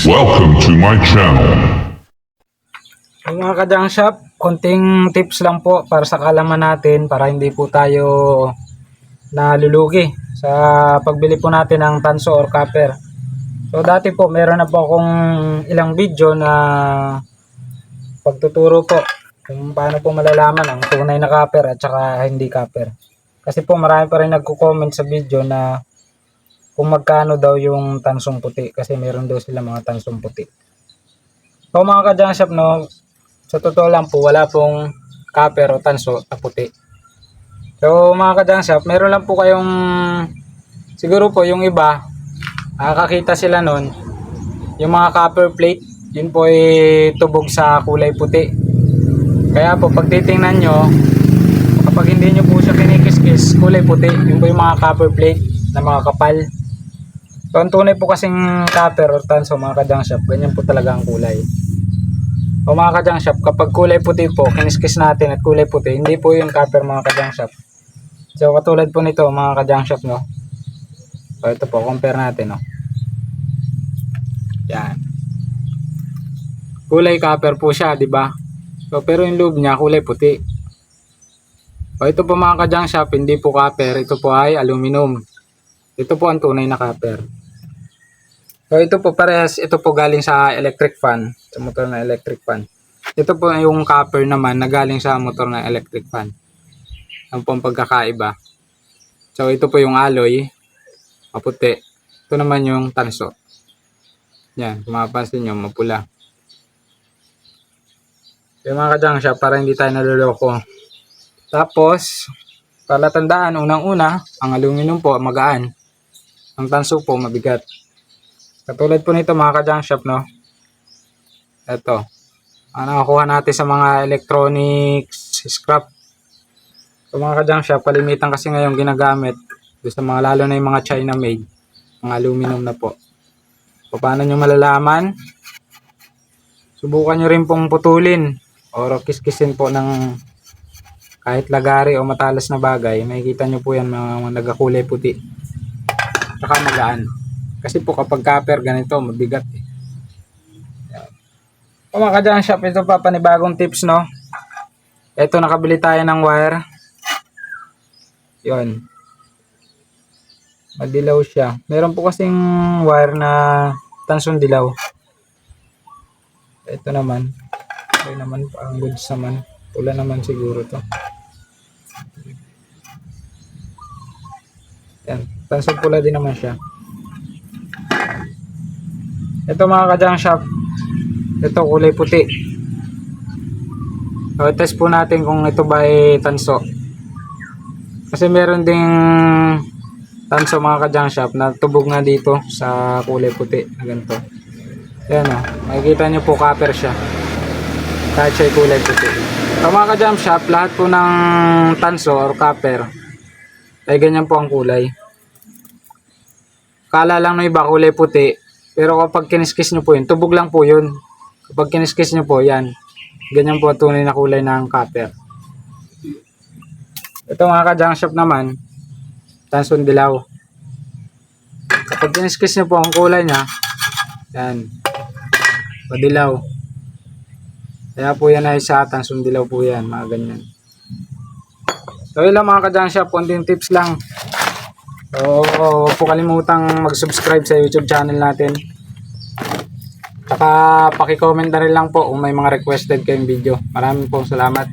Welcome to my channel. Yung mga ka-junk shop, konting tips lang po para sa kaalaman natin para hindi po tayo nalulugi sa pagbili po natin ng tanso or copper. So dati po meron na po akong ilang video na pagtuturo po kung paano po malalaman ang tunay na copper at saka hindi copper. Kasi po marami pa rin nagko-comment sa video na kung magkano daw yung tansong puti kasi meron daw sila mga tansong puti. So mga ka-junk shop, no, sa totoo lang po wala pong copper o tanso na puti. So mga ka-junk shop, meron lang po kayong siguro po yung iba nakakakita sila nun yung mga copper plate, yun po ay tubog sa kulay puti. Kaya po pag titingnan nyo, kapag hindi nyo po siya kinikis-kis, kulay puti, yun po yung mga copper plate na mga kapal. So ang tunay po kasing copper or tanso mga ka-junk shop, ganyan po talaga ang kulay. O mga ka-junk shop, kapag kulay puti po, kiniskis natin at kulay puti, hindi po yung copper mga ka-junk shop. So katulad po nito mga ka-junk shop, no. So ito po, compare natin, no. Yan. Kulay copper po siya, di ba? So pero yung loob niya kulay puti. O ito po mga ka-junk shop, hindi po copper, ito po ay aluminum. Ito po ang tunay na copper. So ito po parehas, ito po galing sa electric fan, sa motor na electric fan. Ito po yung copper naman na galing sa motor na electric fan. Ang pong pagkakaiba. So ito po yung alloy, maputi. Ito naman yung tanso. Yan, kung mapapansin nyo, mapula. So mga ka-junk shop, para hindi tayo naluloko. Tapos, para tandaan, unang-una, ang aluminum po magaan. Ang tanso po mabigat. Katulad po nito mga ka-junk shop, no. Ito. Ang nakakuha natin sa mga electronics scrap. So mga ka-junk shop, kalimitan kasi ngayon ginagamit sa mga, lalo na yung mga China made, mga aluminum na po. So, paano nyo malalaman? Subukan nyo rin pong putulin o kiskisin po ng kahit lagari o matalas na bagay. Makikita nyo po yan mga nagakulay puti. Saka magaan. Kasi po kapag copper ganito mabigat eh. O mga ka-junk shop, ito pa panibagong tips, no. Ito, nakabili tayo ng wire. Yun. Madilaw siya. Meron po kasing wire na tansong dilaw. Ito naman. Okay naman, ang goods naman. Pula naman siguro to. Yan. Tansong pula din naman siya. Ito mga ka-junk shop, ito kulay puti. So, test po natin kung ito ba ay tanso. Kasi meron ding tanso mga ka-junk shop na tubog na dito sa kulay puti na ganito. Ayan o, makikita nyo po copper siya kahit siya kulay puti. So mga ka-junk shop, lahat po ng tanso or copper ay ganyan po ang kulay. Kala lang ng iba kulay puti, pero kapag kiniskis nyo po yun, tubog lang po yun. Kapag kiniskis nyo po yan, ganyan po ang tunay na kulay ng copper. Ito mga ka-junk shop naman, tansong dilaw. Kapag kiniskis nyo po ang kulay nya, yan, madilaw. Kaya po yan ay sa tansong dilaw po yan, mga ganyan. So yun lang mga ka-junk shop, konting tips lang. So huwag po kalimutang mag-subscribe sa YouTube channel natin. Saka paki-comment na rin lang po kung may mga requested kayong video. Maraming po salamat.